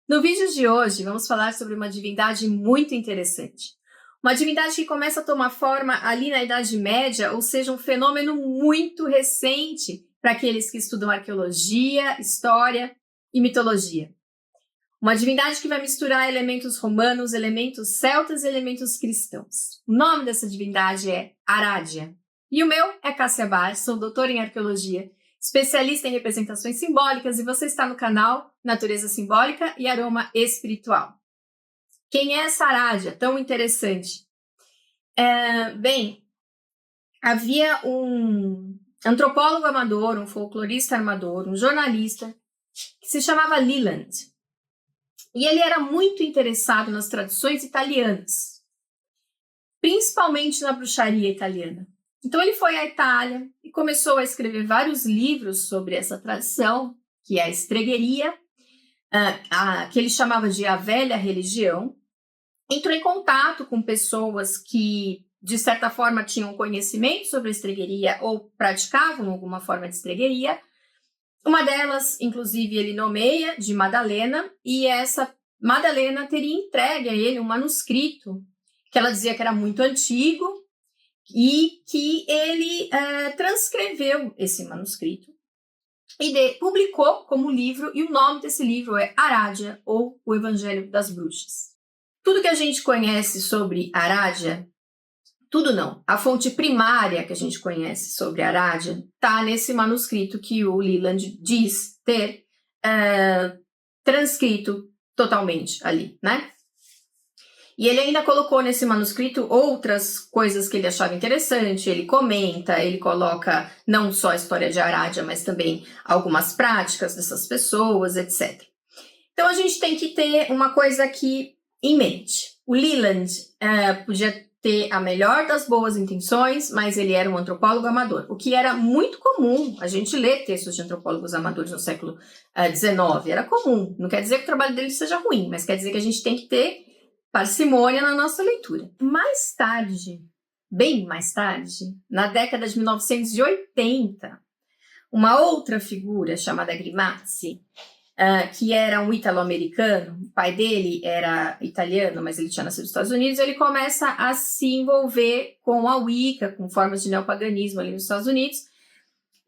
No vídeo de hoje, vamos falar sobre uma divindade muito interessante. Uma divindade que começa a tomar forma ali na Idade Média, ou seja, um fenômeno muito recente para aqueles que estudam arqueologia, história e mitologia. Uma divindade que vai misturar elementos romanos, elementos celtas e elementos cristãos. O nome dessa divindade é Arádia. E o meu é Cássia Bar, sou doutora em arqueologia, especialista em representações simbólicas, e você está no canal Natureza Simbólica e Aroma Espiritual. Quem é essa Arádia tão interessante? Havia um antropólogo amador, um folclorista amador, um jornalista, que se chamava Leland. E ele era muito interessado nas tradições italianas, principalmente na bruxaria italiana. Então ele foi à Itália e começou a escrever vários livros sobre essa tradição, que é a estregueria, que ele chamava de a velha religião. Entrou em contato com pessoas que, de certa forma, tinham conhecimento sobre a estregueria ou praticavam alguma forma de estregueria. Uma delas, inclusive, ele nomeia de Madalena, e essa Madalena teria entregue a ele um manuscrito que ela dizia que era muito antigo e que ele transcreveu esse manuscrito e publicou como livro, e o nome desse livro é Arádia, ou o Evangelho das Bruxas. Tudo que a gente conhece sobre Arádia, tudo não, a fonte primária que a gente conhece sobre Arádia está nesse manuscrito que o Leland diz ter transcrito totalmente ali, né? E ele ainda colocou nesse manuscrito outras coisas que ele achava interessante, ele comenta, ele coloca não só a história de Arádia, mas também algumas práticas dessas pessoas, etc. Então a gente tem que ter uma coisa aqui em mente. O Leland podia ter a melhor das boas intenções, mas ele era um antropólogo amador, o que era muito comum. A gente lê textos de antropólogos amadores no século XIX, era comum. Não quer dizer que o trabalho dele seja ruim, mas quer dizer que a gente tem que ter parcimônia na nossa leitura. Mais tarde, bem mais tarde, na década de 1980, uma outra figura chamada Grimazzi, que era um italo-americano, o pai dele era italiano, mas ele tinha nascido nos Estados Unidos, ele começa a se envolver com a Wicca, com formas de neopaganismo ali nos Estados Unidos,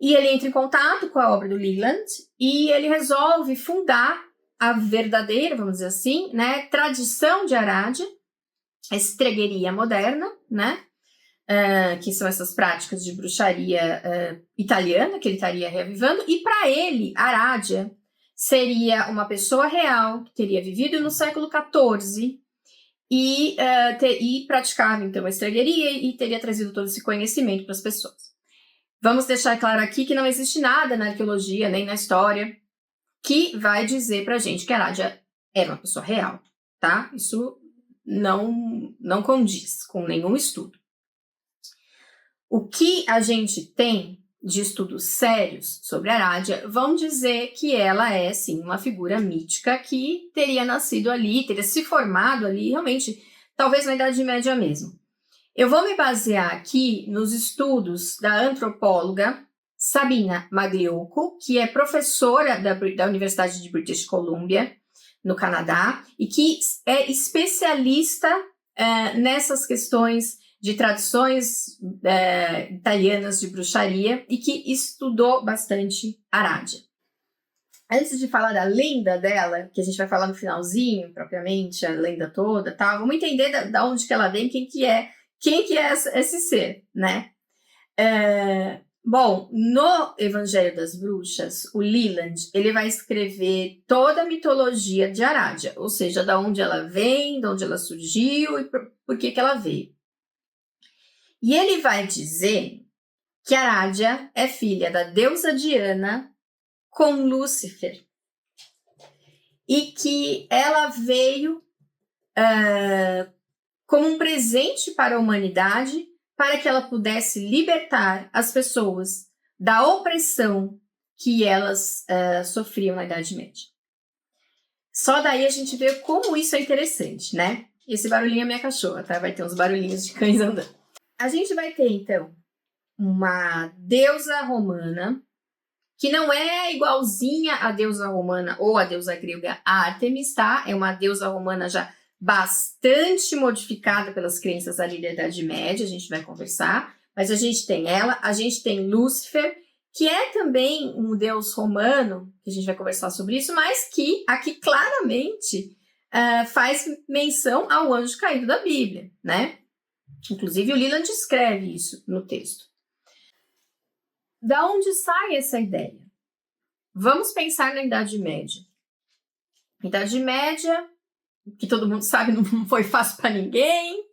e ele entra em contato com a obra do Leland, e ele resolve fundar a verdadeira, vamos dizer assim, né, tradição de Arádia, a estregueria moderna, né, que são essas práticas de bruxaria italiana que ele estaria reavivando, e para ele, Arádia seria uma pessoa real que teria vivido no século XIV e praticava, então, a estregueria e teria trazido todo esse conhecimento para as pessoas. Vamos deixar claro aqui que não existe nada na arqueologia nem na história que vai dizer pra gente que Arádia era uma pessoa real, tá? Isso não condiz com nenhum estudo. O que a gente tem de estudos sérios sobre Arádia vão dizer que ela é, sim, uma figura mítica que teria nascido ali, teria se formado ali, realmente, talvez na Idade Média mesmo. Eu vou me basear aqui nos estudos da antropóloga Sabina Magliocco, que é professora da Universidade de British Columbia, no Canadá, e que é especialista nessas questões de tradições italianas de bruxaria e que estudou bastante Arádia. Antes de falar da lenda dela, que a gente vai falar no finalzinho, propriamente, a lenda toda, tá? Vamos entender da onde que ela vem, quem que é esse ser, né? Bom, no Evangelho das Bruxas, o Leland, ele vai escrever toda a mitologia de Arádia, ou seja, da onde ela vem, de onde ela surgiu e por que ela veio. E ele vai dizer que Arádia é filha da deusa Diana com Lúcifer e que ela veio como um presente para a humanidade para que ela pudesse libertar as pessoas da opressão que elas sofriam na Idade Média. Só daí a gente vê como isso é interessante, né? Esse barulhinho é minha cachorra, tá? Vai ter uns barulhinhos de cães andando. A gente vai ter, então, uma deusa romana que não é igualzinha à deusa romana ou à deusa grega Ártemis, tá? É uma deusa romana já bastante modificada pelas crenças ali da Idade Média, a gente vai conversar, mas a gente tem ela, a gente tem Lúcifer, que é também um deus romano, que a gente vai conversar sobre isso, mas que aqui claramente faz menção ao anjo caído da Bíblia, né? Inclusive o Leland escreve isso no texto. Da onde sai essa ideia? Vamos pensar na Idade Média. Idade Média, que todo mundo sabe, não foi fácil para ninguém,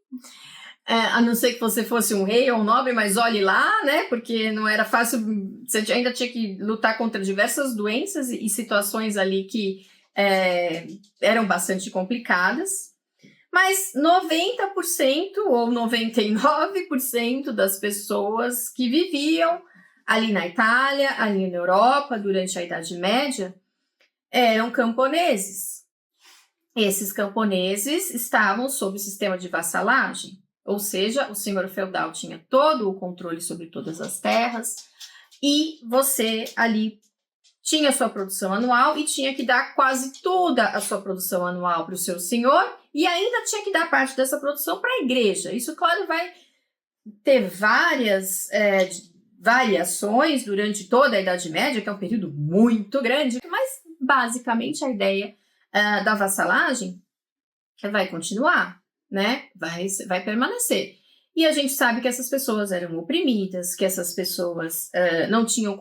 a não ser que você fosse um rei ou um nobre, mas olhe lá, né? Porque não era fácil, você ainda tinha que lutar contra diversas doenças e situações ali que eram bastante complicadas. Mas 90% ou 99% das pessoas que viviam ali na Itália, ali na Europa, durante a Idade Média, eram camponeses. Esses camponeses estavam sob o sistema de vassalagem, ou seja, o senhor feudal tinha todo o controle sobre todas as terras e você ali tinha a sua produção anual e tinha que dar quase toda a sua produção anual para o seu senhor e ainda tinha que dar parte dessa produção para a igreja. Isso, claro, vai ter várias variações durante toda a Idade Média, que é um período muito grande, mas basicamente a ideia da vassalagem vai continuar, né? Vai permanecer. E a gente sabe que essas pessoas eram oprimidas, que essas pessoas não tinham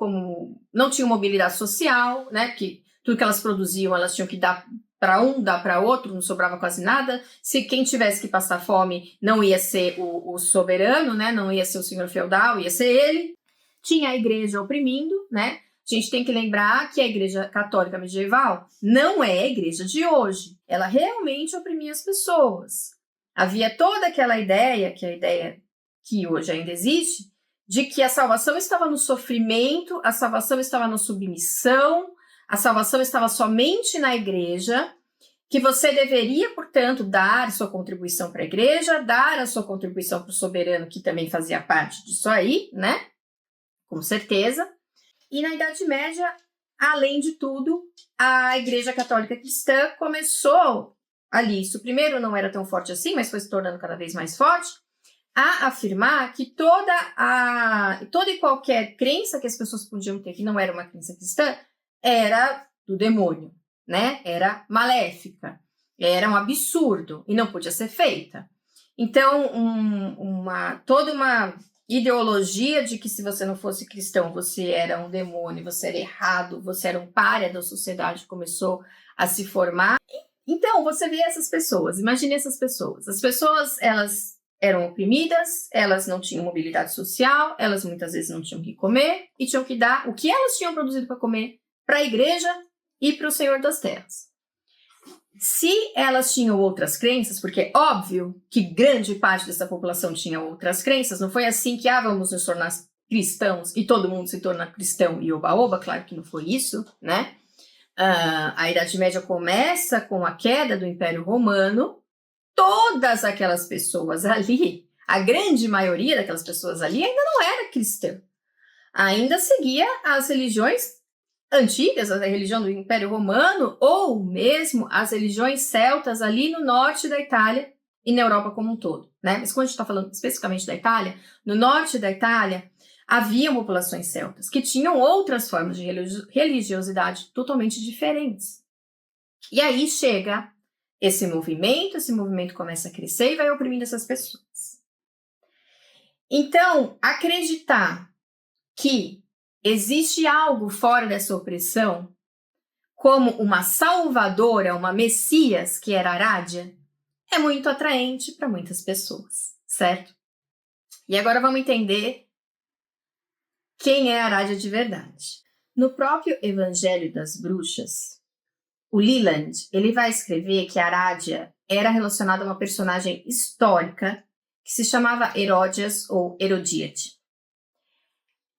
mobilidade social, né? Que tudo que elas produziam, elas tinham que dar para um, dar para outro, não sobrava quase nada. Se quem tivesse que passar fome não ia ser o soberano, né? Não ia ser o senhor feudal, ia ser ele. Tinha a igreja oprimindo, né? A gente tem que lembrar que a igreja católica medieval não é a igreja de hoje. Ela realmente oprimia as pessoas. Havia toda aquela ideia, que é a ideia que hoje ainda existe, de que a salvação estava no sofrimento, a salvação estava na submissão, a salvação estava somente na igreja, que você deveria, portanto, dar sua contribuição para a igreja, dar a sua contribuição para o soberano, que também fazia parte disso aí, né? Com certeza. E na Idade Média, além de tudo, a Igreja Católica Cristã começou ali, isso primeiro não era tão forte assim, mas foi se tornando cada vez mais forte, a afirmar que toda e qualquer crença que as pessoas podiam ter que não era uma crença cristã, era do demônio, né? Era maléfica, era um absurdo e não podia ser feita. Então, toda uma ideologia de que se você não fosse cristão, você era um demônio, você era errado, você era um pária da sociedade, começou a se formar. Então, você vê essas pessoas, imagine essas pessoas. As pessoas, elas eram oprimidas, elas não tinham mobilidade social, elas muitas vezes não tinham o que comer e tinham que dar o que elas tinham produzido para comer para a igreja e para o Senhor das Terras. Se elas tinham outras crenças, porque óbvio que grande parte dessa população tinha outras crenças, não foi assim que vamos nos tornar cristãos e todo mundo se torna cristão e oba-oba, claro que não foi isso, né? A Idade Média começa com a queda do Império Romano, todas aquelas pessoas ali, a grande maioria daquelas pessoas ali ainda não era cristã, ainda seguia as religiões antigas, a religião do Império Romano, ou mesmo as religiões celtas ali no norte da Itália e na Europa como um todo, né? Mas quando a gente está falando especificamente da Itália, no norte da Itália havia populações celtas que tinham outras formas de religiosidade totalmente diferentes. E aí chega esse movimento começa a crescer e vai oprimindo essas pessoas. Então, acreditar que existe algo fora dessa opressão, como uma salvadora, uma Messias, que era Arádia, é muito atraente para muitas pessoas, certo? E agora vamos entender quem é Arádia de verdade. No próprio Evangelho das Bruxas, o Leland, ele vai escrever que Arádia era relacionada a uma personagem histórica que se chamava Heródias ou Herodíade.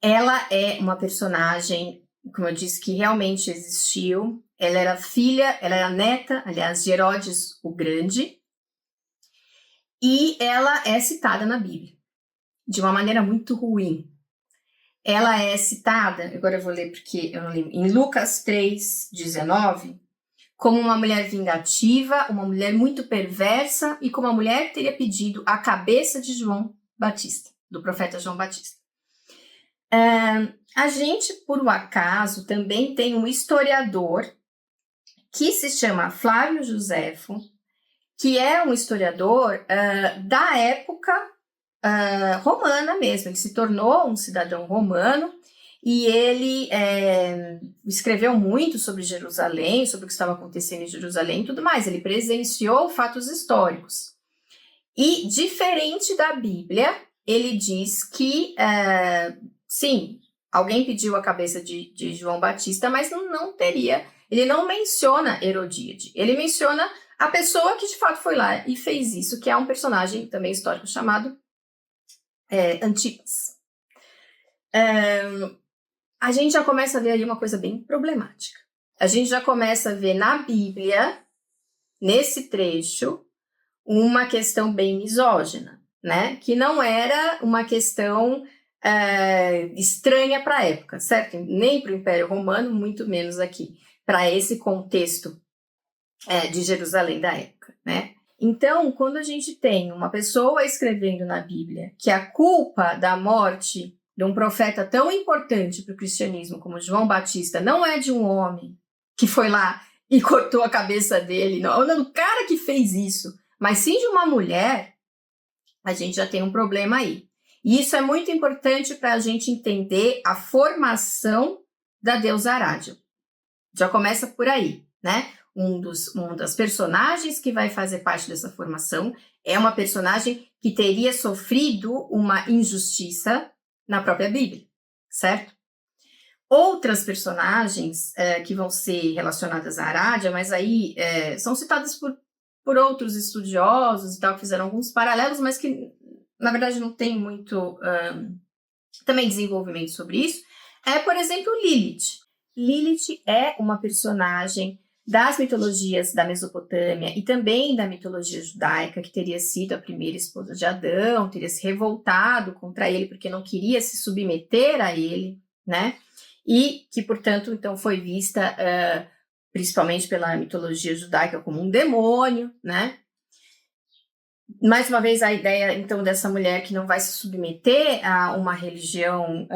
Ela é uma personagem, como eu disse, que realmente existiu. Ela era neta, aliás, de Herodes o Grande. E ela é citada na Bíblia, de uma maneira muito ruim. ela é citada, agora eu vou ler porque eu não lembro, em Lucas 3:19, como uma mulher vingativa, uma mulher muito perversa e como uma mulher que teria pedido a cabeça de João Batista, do profeta João Batista. A gente, por um acaso, também tem um historiador que se chama Flávio Joséfo, que é um historiador da época romana mesmo. Ele se tornou um cidadão romano e ele escreveu muito sobre Jerusalém, sobre o que estava acontecendo em Jerusalém e tudo mais. Ele presenciou fatos históricos. E, diferente da Bíblia, ele diz que, sim, alguém pediu a cabeça de João Batista, mas não teria. Ele não menciona Herodíade. Ele menciona a pessoa que, de fato, foi lá e fez isso, que é um personagem também histórico chamado Antipas. A gente já começa a ver ali uma coisa bem problemática. A gente já começa a ver na Bíblia, nesse trecho, uma questão bem misógina, né? Que não era uma questão estranha para a época, certo? Nem para o Império Romano, muito menos aqui, para esse contexto de Jerusalém da época, né? Então, quando a gente tem uma pessoa escrevendo na Bíblia que a culpa da morte de um profeta tão importante para o cristianismo como João Batista não é de um homem que foi lá e cortou a cabeça dele, não é do cara que fez isso, mas sim de uma mulher, a gente já tem um problema aí. E isso é muito importante para a gente entender a formação da deusa Arádia. Já começa por aí, né? Um das personagens que vai fazer parte dessa formação é uma personagem que teria sofrido uma injustiça na própria Bíblia, certo? Outras personagens que vão ser relacionadas à Arádia, mas aí são citadas por outros estudiosos e tal, que fizeram alguns paralelos, mas que, na verdade, não tem muito também desenvolvimento sobre isso, por exemplo, Lilith. Lilith é uma personagem das mitologias da Mesopotâmia e também da mitologia judaica, que teria sido a primeira esposa de Adão, teria se revoltado contra ele porque não queria se submeter a ele, né? E que, portanto, então foi vista principalmente pela mitologia judaica como um demônio, né? Mais uma vez, a ideia, então, dessa mulher que não vai se submeter a uma religião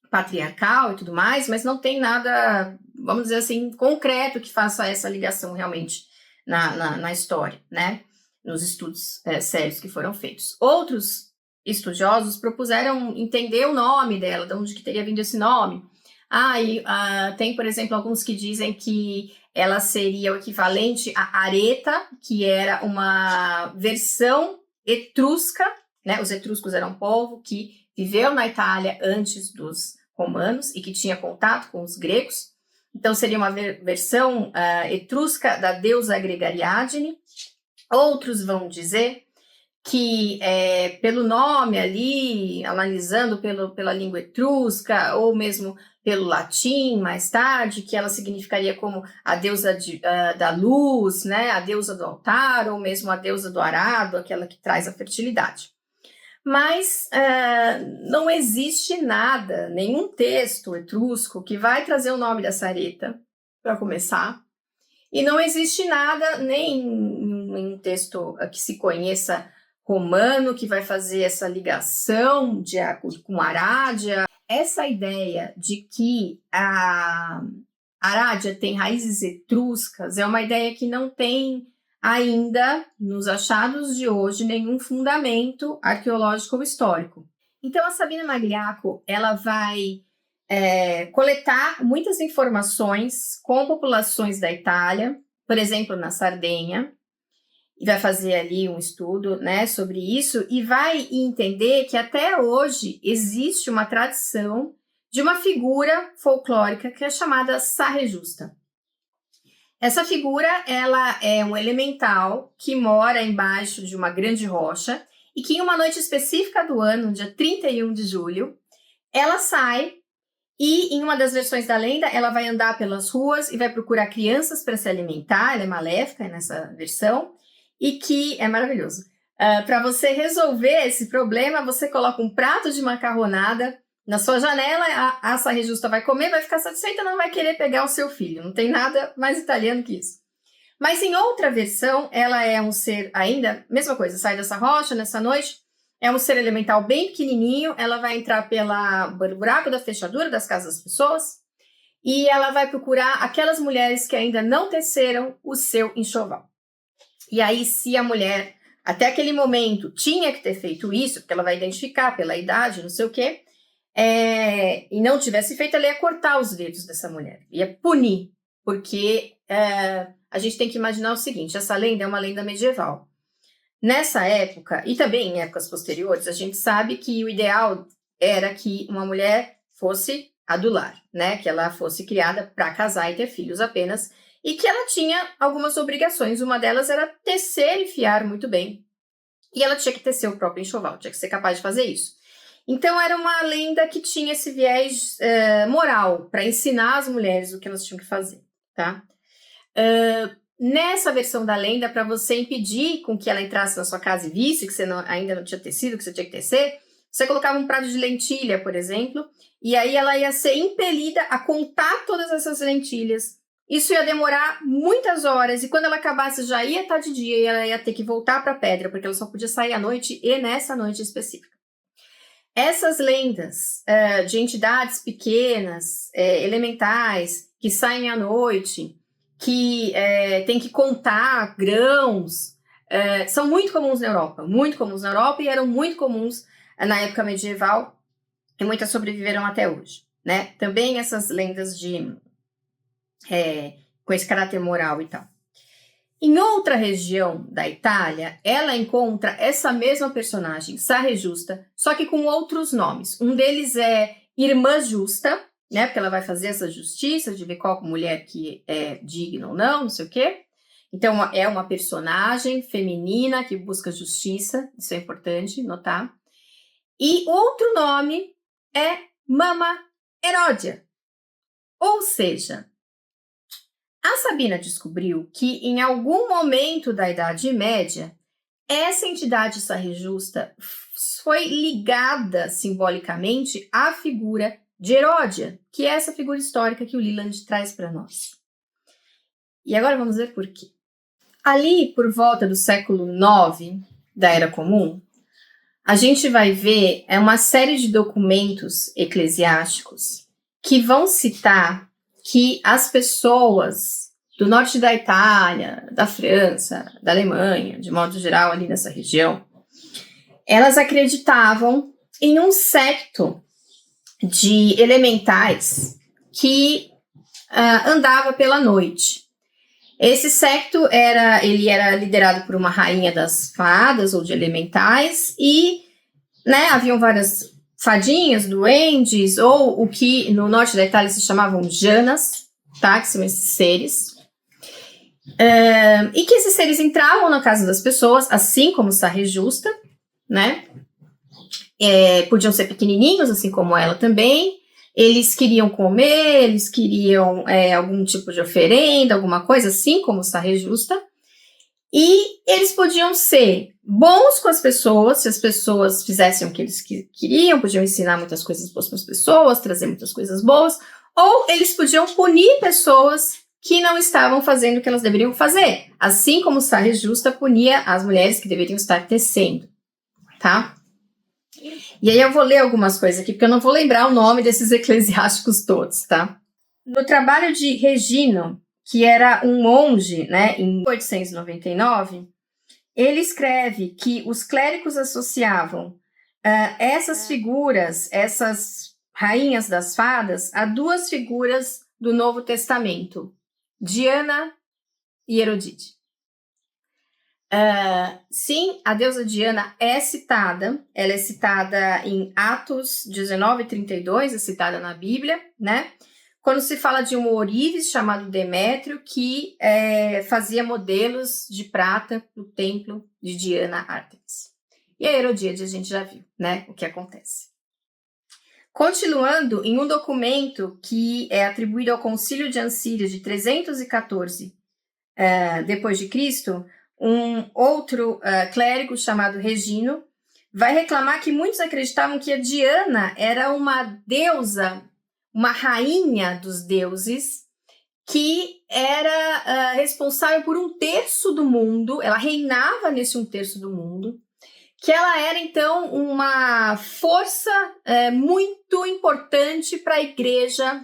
patriarcal e tudo mais, mas não tem nada, vamos dizer assim, concreto que faça essa ligação realmente na história, né? Nos estudos sérios que foram feitos. Outros estudiosos propuseram entender o nome dela, de onde que teria vindo esse nome. Tem, por exemplo, alguns que dizem que ela seria o equivalente a Areta, que era uma versão etrusca, né? Os etruscos eram um povo que viveu na Itália antes dos romanos e que tinha contato com os gregos. Então, seria uma versão etrusca da deusa grega Ariadne. Outros vão dizer que, pelo nome ali, analisando pela língua etrusca, ou mesmo pelo latim, mais tarde, que ela significaria como a deusa da luz, né? A deusa do altar, ou mesmo a deusa do arado, aquela que traz a fertilidade. Mas não existe nada, nenhum texto etrusco que vai trazer o nome dessa Areta, para começar. E não existe nada, nem um texto que se conheça romano, que vai fazer essa ligação com Arádia. Essa ideia de que a Arádia tem raízes etruscas é uma ideia que não tem ainda, nos achados de hoje, nenhum fundamento arqueológico ou histórico. Então, a Sabina Magliacco, ela vai coletar muitas informações com populações da Itália, por exemplo, na Sardenha, e vai fazer ali um estudo, né, sobre isso, e vai entender que até hoje existe uma tradição de uma figura folclórica que é chamada Sarre Justa. Essa figura, ela é um elemental que mora embaixo de uma grande rocha e que em uma noite específica do ano, dia 31 de julho, ela sai e em uma das versões da lenda, ela vai andar pelas ruas e vai procurar crianças para se alimentar, ela é maléfica nessa versão, e que é maravilhoso. Para você resolver esse problema, você coloca um prato de macarronada na sua janela, a sarre justa vai comer, vai ficar satisfeita, não vai querer pegar o seu filho. Não tem nada mais italiano que isso. Mas em outra versão, ela é um ser ainda, mesma coisa, sai dessa rocha nessa noite, é um ser elemental bem pequenininho, ela vai entrar pelo buraco da fechadura das casas das pessoas e ela vai procurar aquelas mulheres que ainda não teceram o seu enxoval. E aí, se a mulher, até aquele momento, tinha que ter feito isso, porque ela vai identificar pela idade, não sei o quê, e não tivesse feito, ela ia cortar os dedos dessa mulher, ia punir, porque a gente tem que imaginar o seguinte, essa lenda é uma lenda medieval. Nessa época, e também em épocas posteriores, a gente sabe que o ideal era que uma mulher fosse adular, né? Que ela fosse criada para casar e ter filhos apenas, e que ela tinha algumas obrigações. Uma delas era tecer e fiar muito bem. E ela tinha que tecer o próprio enxoval, tinha que ser capaz de fazer isso. Então, era uma lenda que tinha esse viés moral, para ensinar as mulheres o que elas tinham que fazer, tá? Nessa versão da lenda, para você impedir com que ela entrasse na sua casa e visse que você ainda não tinha tecido, que você tinha que tecer, você colocava um prato de lentilha, por exemplo, e aí ela ia ser impelida a contar todas essas lentilhas. Isso ia demorar muitas horas, e quando ela acabasse já ia estar de dia, e ela ia ter que voltar para a pedra, porque ela só podia sair à noite, e nessa noite específica. Essas lendas de entidades pequenas, elementais, que saem à noite, que tem que contar grãos, são muito comuns na Europa, e eram muito comuns na época medieval, e muitas sobreviveram até hoje, né? Também essas lendas com esse caráter moral e tal. Em outra região da Itália, ela encontra essa mesma personagem, Sarre Justa, só que com outros nomes. Um deles é Irmã Justa, né? Porque ela vai fazer essa justiça de ver qual mulher que é digna ou não sei o quê. Então, é uma personagem feminina que busca justiça, isso é importante notar. E outro nome é Mama Heródia. Ou seja, a Sabina descobriu que em algum momento da Idade Média, essa entidade Sarre Justa foi ligada simbolicamente à figura de Heródia, que é essa figura histórica que o Leland traz para nós. E agora vamos ver por quê. Ali, por volta do século IX da Era Comum, a gente vai ver uma série de documentos eclesiásticos que vão citar que as pessoas do norte da Itália, da França, da Alemanha, de modo geral ali nessa região, elas acreditavam em um secto de elementais que andava pela noite. Esse secto era liderado por uma rainha das fadas ou de elementais e, né, haviam várias fadinhas, duendes, ou o que no norte da Itália se chamavam janas, tá? Que são esses seres. E que esses seres entravam na casa das pessoas, assim como Sarre Justa, né? Podiam ser pequenininhos, assim como ela também. Eles queriam comer, eles queriam algum tipo de oferenda, alguma coisa, assim como Sarre Justa. E eles podiam ser bons com as pessoas, se as pessoas fizessem o que eles queriam, podiam ensinar muitas coisas boas para as pessoas, trazer muitas coisas boas, ou eles podiam punir pessoas que não estavam fazendo o que elas deveriam fazer, assim como Sarre Justa punia as mulheres que deveriam estar tecendo, tá? E aí eu vou ler algumas coisas aqui, porque eu não vou lembrar o nome desses eclesiásticos todos, tá? No trabalho de Regino, que era um monge, né, em 1899, ele escreve que os clérigos associavam essas figuras, essas rainhas das fadas, a duas figuras do Novo Testamento, Diana e Herodíade. Sim, a deusa Diana é citada, ela é citada em Atos 19:32, é citada na Bíblia, né? Quando se fala de um ourives chamado Demétrio, que fazia modelos de prata no templo de Diana Ártemis. E a Herodíade a gente já viu, né, o que acontece. Continuando, em um documento que é atribuído ao Concílio de Ancílio de 314 depois de Cristo, um outro clérigo chamado Regino vai reclamar que muitos acreditavam que a Diana era uma deusa, uma rainha dos deuses, que era responsável por 1/3 do mundo, ela reinava nesse 1/3 do mundo, que ela era, então, uma força muito importante para a igreja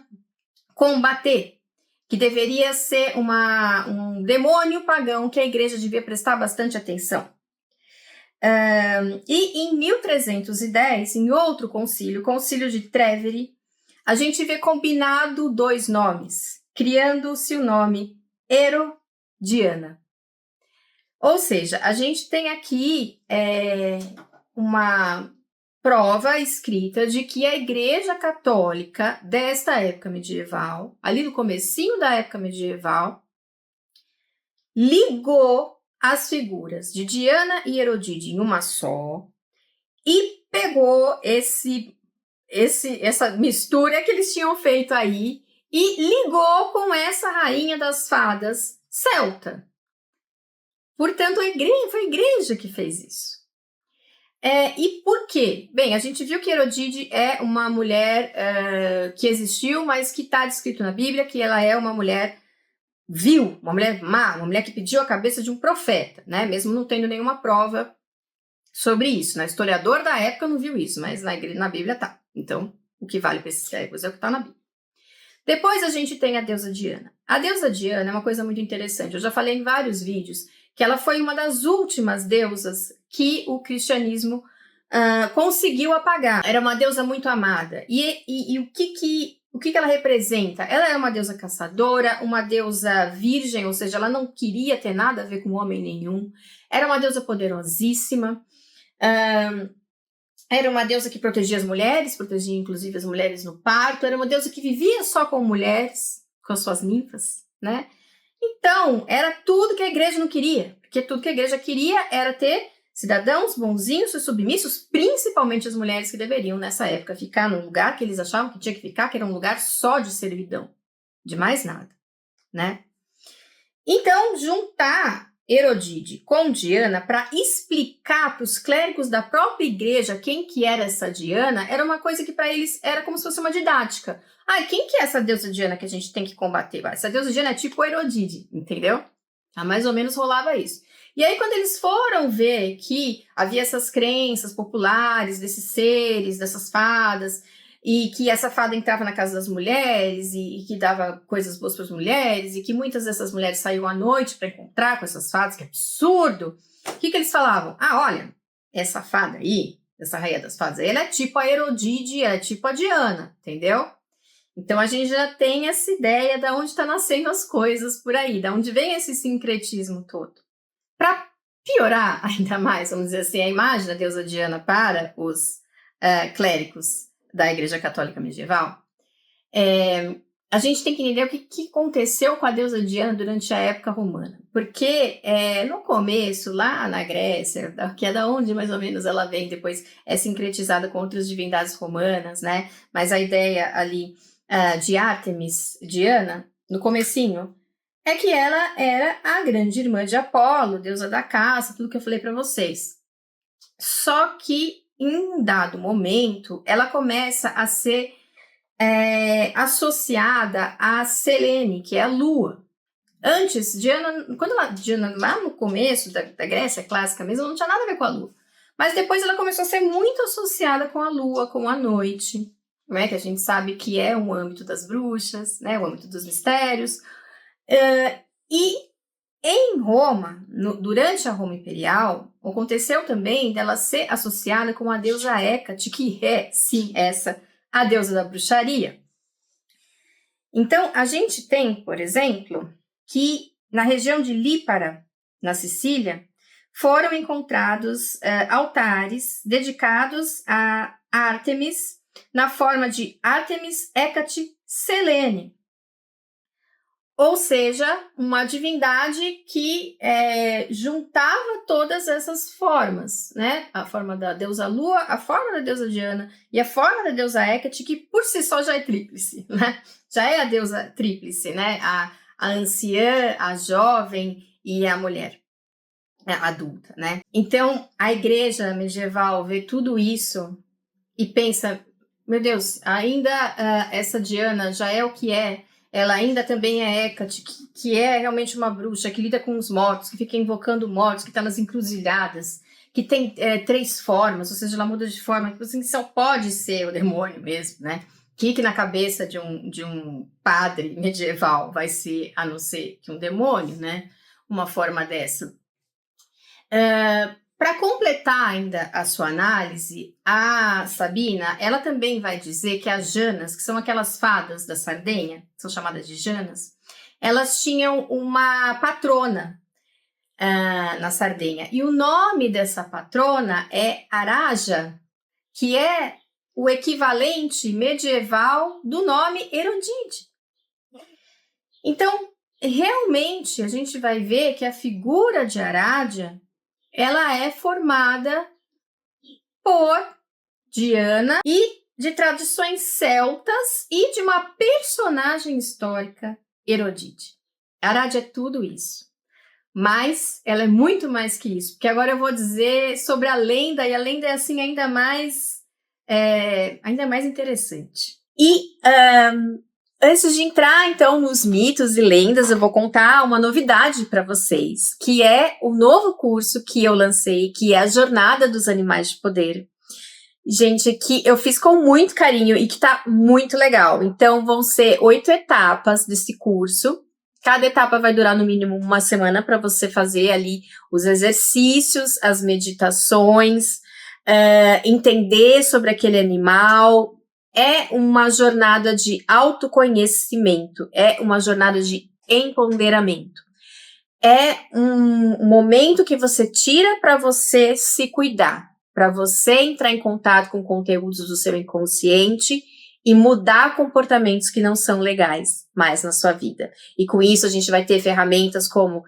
combater, que deveria ser um demônio pagão que a igreja devia prestar bastante atenção. E em 1310, em outro concílio, o Concílio de Treveri, a gente vê combinado 2 nomes, criando-se o nome Herodiana. Ou seja, a gente tem aqui uma prova escrita de que a Igreja Católica desta época medieval, ali no comecinho da época medieval, ligou as figuras de Diana e Herodíade em uma só e pegou essa mistura que eles tinham feito aí e ligou com essa rainha das fadas celta. Portanto, foi a igreja que fez isso. E por quê? Bem, a gente viu que Herodíade é uma mulher que existiu, mas que está descrito na Bíblia que ela é uma mulher vil, uma mulher má, uma mulher que pediu a cabeça de um profeta, né? Mesmo não tendo nenhuma prova sobre isso. Né? O historiador da época não viu isso, mas na Bíblia tá. Então, o que vale para esses cegos é o que está na Bíblia. Depois a gente tem a deusa Diana. A deusa Diana é uma coisa muito interessante. Eu já falei em vários vídeos que ela foi uma das últimas deusas que o cristianismo conseguiu apagar. Era uma deusa muito amada. E o que ela representa? Ela é uma deusa caçadora, uma deusa virgem, ou seja, ela não queria ter nada a ver com homem nenhum. Era uma deusa poderosíssima. Era uma deusa que protegia as mulheres, protegia inclusive as mulheres no parto. Era uma deusa que vivia só com mulheres, com as suas ninfas, né? Então, era tudo que a igreja não queria, porque tudo que a igreja queria era ter cidadãos bonzinhos e submissos, principalmente as mulheres que deveriam, nessa época, ficar num lugar que eles achavam que tinha que ficar, que era um lugar só de servidão, de mais nada, né? Então, juntar Herodíade com Diana para explicar para os clérigos da própria igreja quem que era essa Diana, era uma coisa que para eles era como se fosse uma didática. Quem que é essa deusa Diana que a gente tem que combater? Essa deusa Diana é tipo Herodíade, entendeu? Mais ou menos rolava isso. E aí, quando eles foram ver que havia essas crenças populares desses seres, dessas fadas, e que essa fada entrava na casa das mulheres e que dava coisas boas para as mulheres, e que muitas dessas mulheres saíam à noite para encontrar com essas fadas, que absurdo! O que eles falavam? Olha, essa fada aí, essa rainha das fadas aí, ela é tipo a Herodíade, ela é tipo a Diana, entendeu? Então, a gente já tem essa ideia de onde está nascendo as coisas por aí, de onde vem esse sincretismo todo. Para piorar ainda mais, vamos dizer assim, a imagem da deusa Diana para os clérigos da Igreja Católica Medieval, a gente tem que entender o que aconteceu com a deusa Diana durante a época romana. Porque no começo, lá na Grécia, que é da onde mais ou menos ela vem, depois é sincretizada com outras divindades romanas, né? Mas a ideia ali de Ártemis, Diana, no comecinho, é que ela era a grande irmã de Apolo, deusa da caça, tudo que eu falei para vocês. Só que, em um dado momento, ela começa a ser associada a Selene, que é a lua. Antes, Diana, lá no começo da Grécia clássica mesmo, não tinha nada a ver com a lua. Mas depois ela começou a ser muito associada com a lua, com a noite, né, que a gente sabe que é o âmbito das bruxas, né, o âmbito dos mistérios. E em Roma, durante a Roma Imperial, aconteceu também dela ser associada com a deusa Hécate, que é, sim, a deusa da bruxaria. Então, a gente tem, por exemplo, que na região de Lípara, na Sicília, foram encontrados altares dedicados a Ártemis, na forma de Ártemis Hécate Selene. Ou seja, uma divindade que juntava todas essas formas, né? A forma da deusa Lua, a forma da deusa Diana e a forma da deusa Hécate, que por si só já é tríplice, né? Já é a deusa tríplice, né? A anciã, a jovem e a mulher. adulta, né? Então, a igreja medieval vê tudo isso e pensa, meu Deus, ainda essa Diana já é o que é, ela ainda também é Hecate, que é realmente uma bruxa, que lida com os mortos, que fica invocando mortos, que está nas encruzilhadas, que tem 3 formas, ou seja, ela muda de forma, que assim, só pode ser o demônio mesmo, né? Que na cabeça de um padre medieval vai ser, a não ser que um demônio, né? Uma forma dessa. Para completar ainda a sua análise, a Sabina, ela também vai dizer que as Janas, que são aquelas fadas da Sardenha, são chamadas de Janas, elas tinham uma patrona na Sardenha. E o nome dessa patrona é Araja, que é o equivalente medieval do nome Erundide. Então, realmente, a gente vai ver que a figura de Aradia, ela é formada por Diana e de tradições celtas e de uma personagem histórica, Herodite. Aradia é tudo isso. Mas ela é muito mais que isso, porque agora eu vou dizer sobre a lenda, e a lenda é assim ainda mais interessante. E antes de entrar então nos mitos e lendas, eu vou contar uma novidade para vocês, que é o novo curso que eu lancei, que é a Jornada dos Animais de Poder. Gente, que eu fiz com muito carinho e que tá muito legal. Então, vão ser 8 etapas desse curso. Cada etapa vai durar no mínimo uma semana para você fazer ali os exercícios, as meditações, entender sobre aquele animal. É uma jornada de autoconhecimento, é uma jornada de empoderamento. É um momento que você tira para você se cuidar, para você entrar em contato com conteúdos do seu inconsciente e mudar comportamentos que não são legais mais na sua vida. E com isso a gente vai ter ferramentas como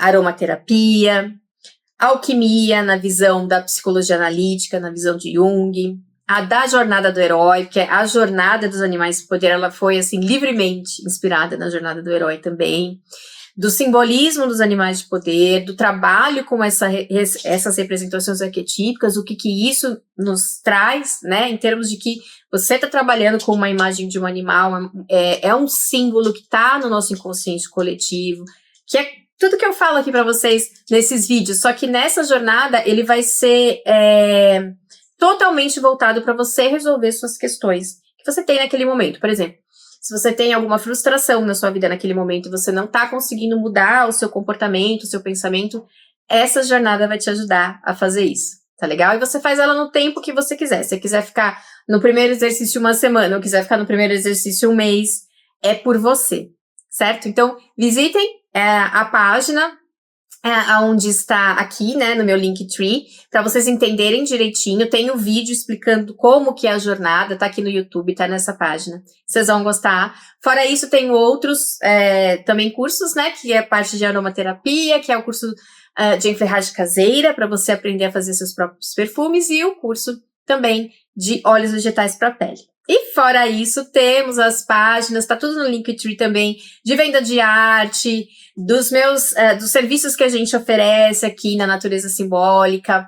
aromaterapia, alquimia na visão da psicologia analítica, na visão de Jung, a da jornada do herói, que é a jornada dos animais de poder, ela foi assim livremente inspirada na jornada do herói também, do simbolismo dos animais de poder, do trabalho com essas representações arquetípicas, o que isso nos traz, né, em termos de que você está trabalhando com uma imagem de um animal, é um símbolo que está no nosso inconsciente coletivo, que é tudo que eu falo aqui para vocês nesses vídeos, só que nessa jornada ele vai ser totalmente voltado para você resolver suas questões que você tem naquele momento. Por exemplo, se você tem alguma frustração na sua vida naquele momento e você não está conseguindo mudar o seu comportamento, o seu pensamento, essa jornada vai te ajudar a fazer isso, tá legal? E você faz ela no tempo que você quiser. Se você quiser ficar no primeiro exercício uma semana ou quiser ficar no primeiro exercício um mês, é por você, certo? Então, visitem a página onde está aqui, né, no meu Linktree, para vocês entenderem direitinho. Tem um vídeo explicando como que é a jornada, tá aqui no YouTube, tá nessa página. Vocês vão gostar. Fora isso, tem outros também cursos, né, que é parte de aromaterapia, que é o curso de enferragem caseira, para você aprender a fazer seus próprios perfumes, e o curso também de óleos vegetais para pele. E fora isso, temos as páginas, tá tudo no Linktree também, de venda de arte, dos serviços que a gente oferece aqui na Natureza Simbólica.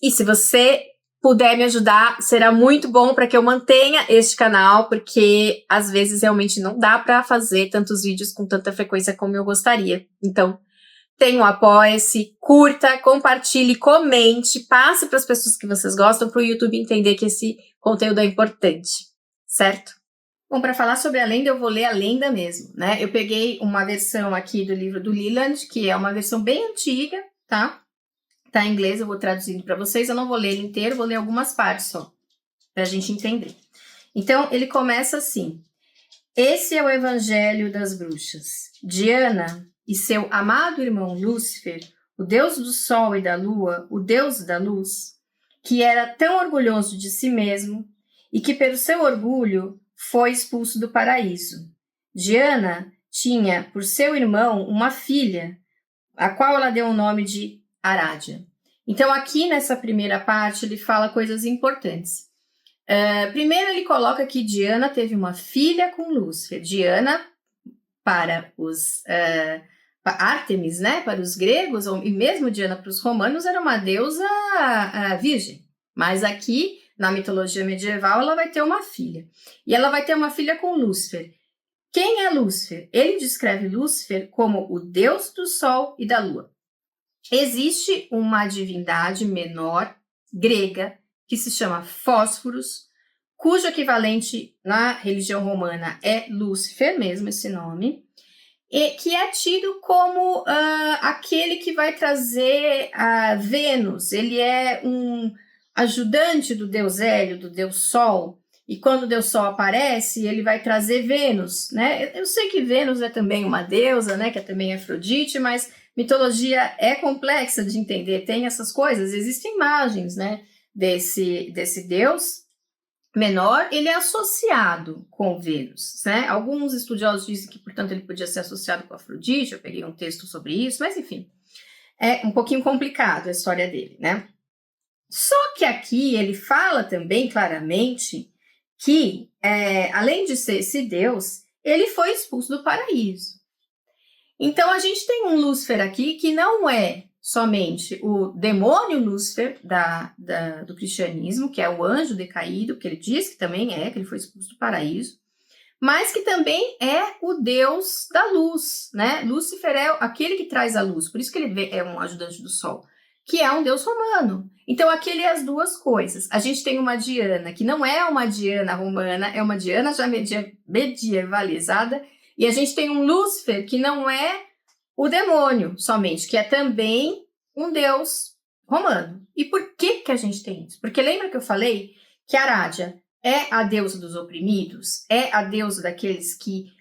E se você puder me ajudar, será muito bom para que eu mantenha este canal, porque às vezes realmente não dá para fazer tantos vídeos com tanta frequência como eu gostaria. Então, tem o Apoia-se, curta, compartilhe, comente, passe para as pessoas que vocês gostam, para o YouTube entender que esse conteúdo é importante, certo? Bom, para falar sobre a lenda, eu vou ler a lenda mesmo, né? Eu peguei uma versão aqui do livro do Leland, que é uma versão bem antiga, tá? Tá em inglês, eu vou traduzindo para vocês, eu não vou ler ele inteiro, vou ler algumas partes só, para a gente entender. Então, ele começa assim: esse é o Evangelho das Bruxas. Diana e seu amado irmão Lúcifer, o deus do sol e da lua, o deus da luz, que era tão orgulhoso de si mesmo e que pelo seu orgulho foi expulso do paraíso. Diana tinha por seu irmão uma filha, a qual ela deu o nome de Arádia. Então aqui nessa primeira parte ele fala coisas importantes. Primeiro ele coloca que Diana teve uma filha com Lúcifer. Diana, para Ártemis, né, para os gregos, e mesmo Diana para os romanos, era uma deusa virgem. Mas aqui, na mitologia medieval, ela vai ter uma filha. E ela vai ter uma filha com Lúcifer. Quem é Lúcifer? Ele descreve Lúcifer como o deus do sol e da lua. Existe uma divindade menor, grega, que se chama Fósforos, cujo equivalente na religião romana é Lúcifer, mesmo esse nome, e que é tido como aquele que vai trazer Vênus. Ele é um ajudante do deus Hélio, do deus Sol, e quando o deus Sol aparece, ele vai trazer Vênus, né? Eu sei que Vênus é também uma deusa, né? Que é também Afrodite, mas mitologia é complexa de entender, tem essas coisas, existem imagens, né? Desse deus menor, ele é associado com Vênus, né? Alguns estudiosos dizem que, portanto, ele podia ser associado com Afrodite, eu peguei um texto sobre isso, mas enfim, é um pouquinho complicado a história dele, né? Só que aqui ele fala também claramente que, além de ser esse Deus, ele foi expulso do paraíso. Então a gente tem um Lúcifer aqui que não é somente o demônio Lúcifer do cristianismo, que é o anjo decaído, que ele diz que também que ele foi expulso do paraíso, mas que também é o Deus da luz, né? Lúcifer é aquele que traz a luz, por isso que ele é um ajudante do sol, que é um deus romano. Então aqui ele é as duas coisas. A gente tem uma Diana, que não é uma Diana romana, é uma Diana já medievalizada, e a gente tem um Lúcifer, que não é o demônio somente, que é também um deus romano. E por que a gente tem isso? Porque lembra que eu falei que Arádia é a deusa dos oprimidos? É a deusa daqueles que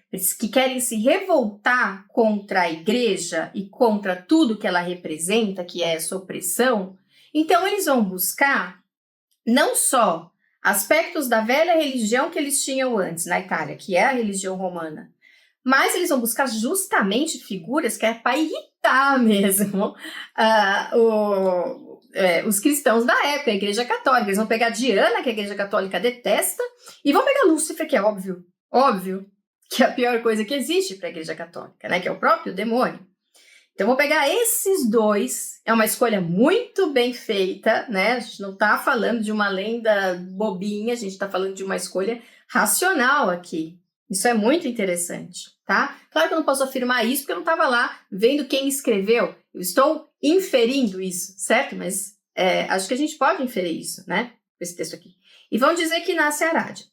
querem se revoltar contra a igreja e contra tudo que ela representa, que é essa opressão? Então eles vão buscar não só aspectos da velha religião que eles tinham antes na Itália, que é a religião romana, mas eles vão buscar justamente figuras que é para irritar mesmo os cristãos da época, a Igreja Católica. Eles vão pegar Diana, que a Igreja Católica detesta, e vão pegar Lúcifer, que é óbvio, que é a pior coisa que existe para a Igreja Católica, né? Que é o próprio demônio. Então, vou pegar esses dois, é uma escolha muito bem feita, né? A gente não está falando de uma lenda bobinha, a gente está falando de uma escolha racional aqui. Isso é muito interessante, tá? Claro que eu não posso afirmar isso porque eu não estava lá vendo quem escreveu. Eu estou inferindo isso, certo? Mas acho que a gente pode inferir isso, né? Com esse texto aqui. E vão dizer que nasce Arádia,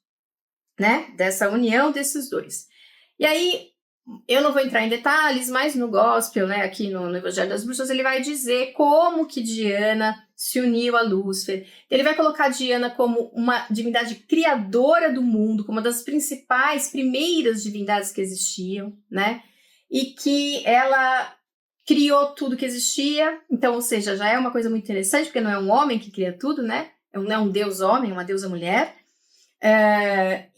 né? Dessa união desses dois. E aí, eu não vou entrar em detalhes, mas no Gospel, né, aqui no Evangelho das Bruxas, ele vai dizer como que Diana se uniu a Lúcifer. Ele vai colocar Diana como uma divindade criadora do mundo, como uma das principais, primeiras divindades que existiam, né? E que ela criou tudo que existia. Então, ou seja, já é uma coisa muito interessante, porque não é um homem que cria tudo, né? Não é um deus homem, é uma deusa mulher.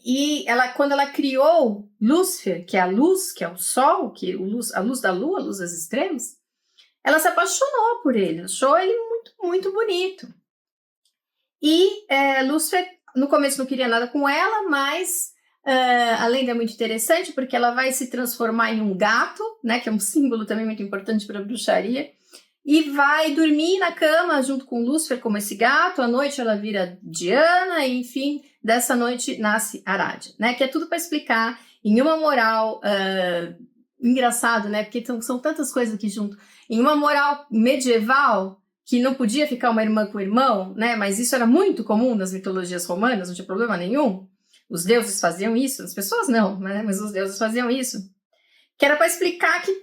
E quando ela criou Lúcifer, que é a luz, que é o sol, a luz da lua, a luz das estrelas, ela se apaixonou por ele, achou ele muito, muito bonito. E Lúcifer, no começo, não queria nada com ela, mas a lenda é muito interessante, porque ela vai se transformar em um gato, né, que é um símbolo também muito importante para a bruxaria, e vai dormir na cama junto com Lúcifer como esse gato. À noite ela vira Diana e, enfim, dessa noite nasce Arádia, né? Que é tudo para explicar em uma moral engraçado, né? Porque são tantas coisas aqui junto. Em uma moral medieval que não podia ficar uma irmã com o irmão, né? Mas isso era muito comum nas mitologias romanas, não tinha problema nenhum. Os deuses faziam isso, as pessoas não, né? Mas os deuses faziam isso. Que era para explicar que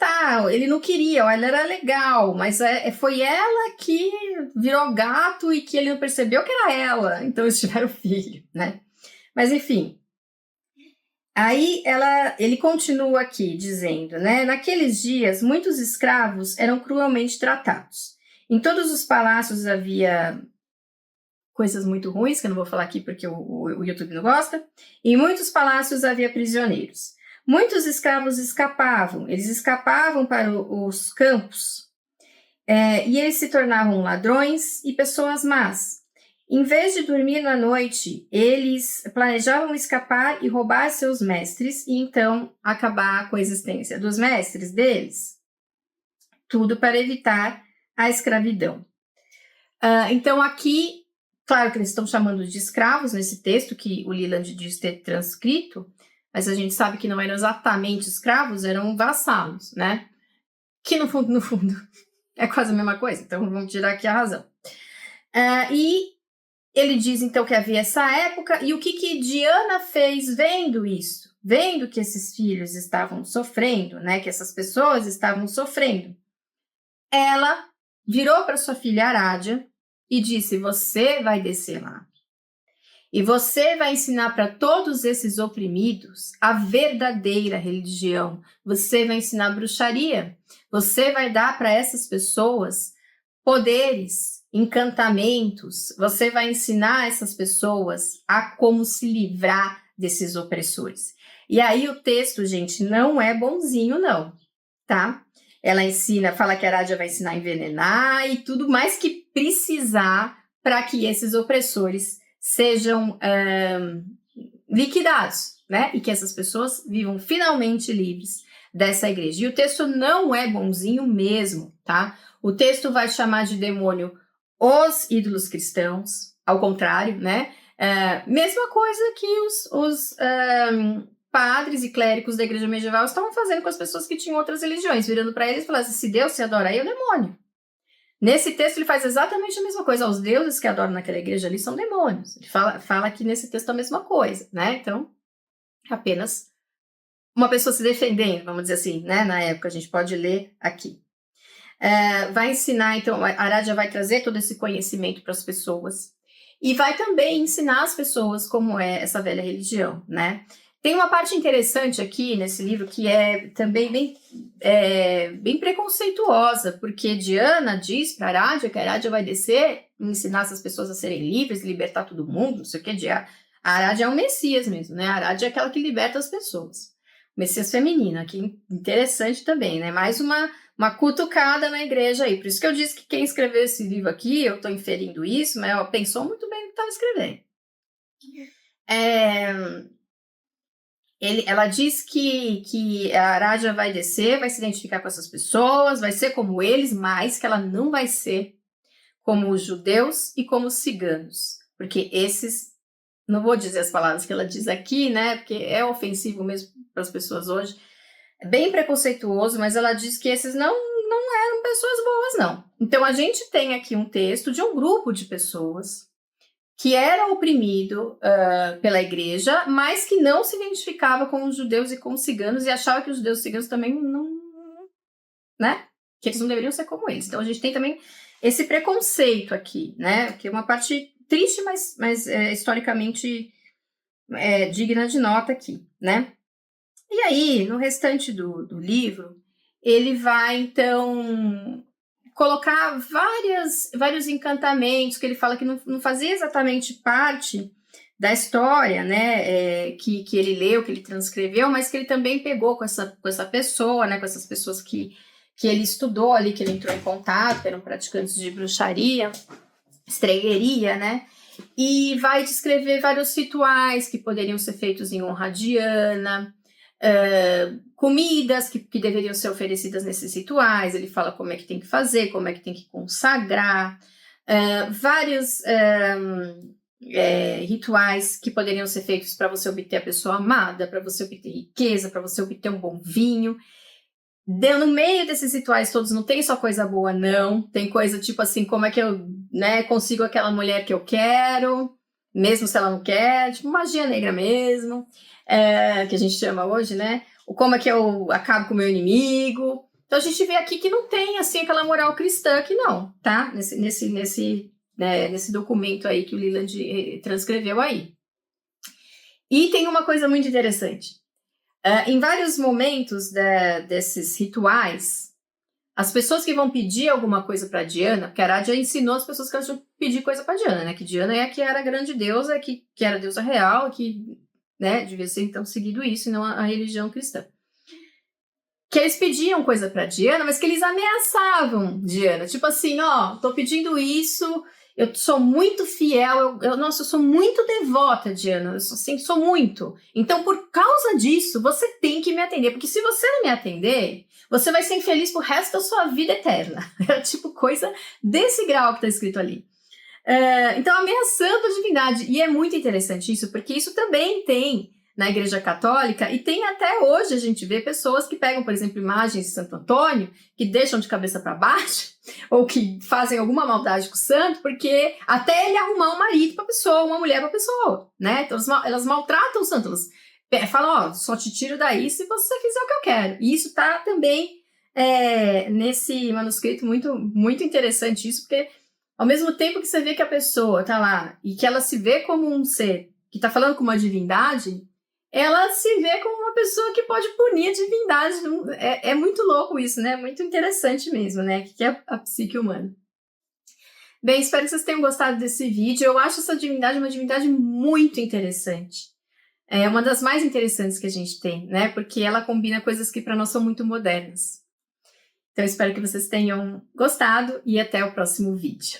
ele não queria, ela era legal, mas foi ela que virou gato e que ele não percebeu que era ela, então eles tiveram filho, né? Mas enfim, aí ele continua aqui dizendo, né? Naqueles dias, muitos escravos eram cruelmente tratados. Em todos os palácios havia coisas muito ruins, que eu não vou falar aqui porque o YouTube não gosta, e em muitos palácios havia prisioneiros. Muitos escravos escapavam, eles escapavam para os campos e eles se tornavam ladrões e pessoas más. Em vez de dormir na noite, eles planejavam escapar e roubar seus mestres e então acabar com a existência dos mestres deles. tudo para evitar a escravidão. Então aqui, claro que eles estão chamando de escravos nesse texto que o Leland diz ter transcrito, mas a gente sabe que não eram exatamente escravos, eram vassalos, né? Que no fundo, é quase a mesma coisa, então vamos tirar aqui a razão. E ele diz então que havia essa época, e o que Diana fez vendo isso? Vendo que esses filhos estavam sofrendo, né? Que essas pessoas estavam sofrendo. Ela virou para sua filha Arádia e disse: você vai descer lá. E você vai ensinar para todos esses oprimidos a verdadeira religião. Você vai ensinar bruxaria. Você vai dar para essas pessoas poderes, encantamentos. Você vai ensinar essas pessoas a como se livrar desses opressores. E aí o texto, gente, não é bonzinho não, tá? Ela ensina, fala que a Arádia vai ensinar a envenenar e tudo mais que precisar para que esses opressores sejam liquidados, né? E que essas pessoas vivam finalmente livres dessa igreja. E o texto não é bonzinho mesmo, tá? O texto vai chamar de demônio os ídolos cristãos, ao contrário, né? Mesma coisa que os padres e clérigos da igreja medieval estavam fazendo com as pessoas que tinham outras religiões, virando para eles e falando assim: se Deus se adora aí, é o demônio. Nesse texto ele faz exatamente a mesma coisa. Os deuses que adoram naquela igreja ali são demônios. Ele fala aqui nesse texto a mesma coisa, né? Então, apenas uma pessoa se defendendo, vamos dizer assim, né? Na época, a gente pode ler aqui. Vai ensinar, então, a Arádia vai trazer todo esse conhecimento para as pessoas e vai também ensinar as pessoas como é essa velha religião, né? Tem uma parte interessante aqui nesse livro que é também bem preconceituosa, porque Diana diz para Arádia que a Arádia vai descer e ensinar essas pessoas a serem livres, libertar todo mundo, não sei o que. A Arádia é um Messias mesmo, né? A Arádia é aquela que liberta as pessoas. Messias feminina, que interessante também, né? Mais uma cutucada na igreja aí. Por isso que eu disse que quem escreveu esse livro aqui, eu estou inferindo isso, mas pensou muito bem no que estava escrevendo. Ela diz que a Arádia vai descer, vai se identificar com essas pessoas, vai ser como eles, mas que ela não vai ser como os judeus e como os ciganos. Porque esses, não vou dizer as palavras que ela diz aqui, né? Porque é ofensivo mesmo para as pessoas hoje. É bem preconceituoso, mas ela diz que esses não eram pessoas boas, não. Então a gente tem aqui um texto de um grupo de pessoas que era oprimido pela igreja, mas que não se identificava com os judeus e com os ciganos e achava que os judeus e os ciganos também não, né? Que eles não deveriam ser como eles. Então a gente tem também esse preconceito aqui, né? Que é uma parte triste, mas historicamente digna de nota aqui, né? E aí, no restante do livro, ele vai, então, colocar vários encantamentos que ele fala que não fazia exatamente parte da história, né, que ele leu, que ele transcreveu, mas que ele também pegou com essa pessoa, né, com essas pessoas que ele estudou ali, que ele entrou em contato, que eram praticantes de bruxaria, estregueria, né, e vai descrever vários rituais que poderiam ser feitos em honra a Diana, comidas que deveriam ser oferecidas nesses rituais. Ele fala como é que tem que fazer, como é que tem que consagrar, vários rituais que poderiam ser feitos para você obter a pessoa amada, para você obter riqueza, para você obter um bom vinho. No meio desses rituais todos não tem só coisa boa, não. Tem coisa tipo assim, como é que eu consigo aquela mulher que eu quero, mesmo se ela não quer, tipo magia negra mesmo. Que a gente chama hoje, né? Como é que eu acabo com o meu inimigo. Então a gente vê aqui que não tem assim aquela moral cristã aqui não, tá? Nesse documento aí que o Leland transcreveu aí. E tem uma coisa muito interessante. Em vários momentos desses rituais, as pessoas que vão pedir alguma coisa para Diana, porque a Arádia ensinou as pessoas que elas tinham que pedir coisa para Diana, né? Que Diana é a que era a grande deusa, que era a deusa real, que devia ser então seguido isso e não a religião cristã. Que eles pediam coisa para Diana, mas que eles ameaçavam Diana. Tipo assim, tô pedindo isso, eu sou muito fiel, eu sou muito devota, Diana, eu sou muito. Então, por causa disso, você tem que me atender, porque se você não me atender, você vai ser infeliz pro resto da sua vida eterna. É tipo coisa desse grau que tá escrito ali. Então, ameaçando a divindade. E é muito interessante isso, porque isso também tem na Igreja Católica, e tem até hoje a gente vê pessoas que pegam, por exemplo, imagens de Santo Antônio, que deixam de cabeça para baixo, ou que fazem alguma maldade com o santo, porque até ele arrumar um marido para pessoa, uma mulher para pessoa, né? Então elas maltratam o santo, elas falam, ó, só te tiro daí se você fizer o que eu quero. E isso tá também nesse manuscrito muito, muito interessante isso, porque ao mesmo tempo que você vê que a pessoa tá lá e que ela se vê como um ser que tá falando com uma divindade, ela se vê como uma pessoa que pode punir a divindade. É muito louco isso, né? Muito interessante mesmo, né? O que é a psique humana. Bem, espero que vocês tenham gostado desse vídeo. Eu acho essa divindade uma divindade muito interessante. É uma das mais interessantes que a gente tem, né? Porque ela combina coisas que para nós são muito modernas. Então, espero que vocês tenham gostado e até o próximo vídeo.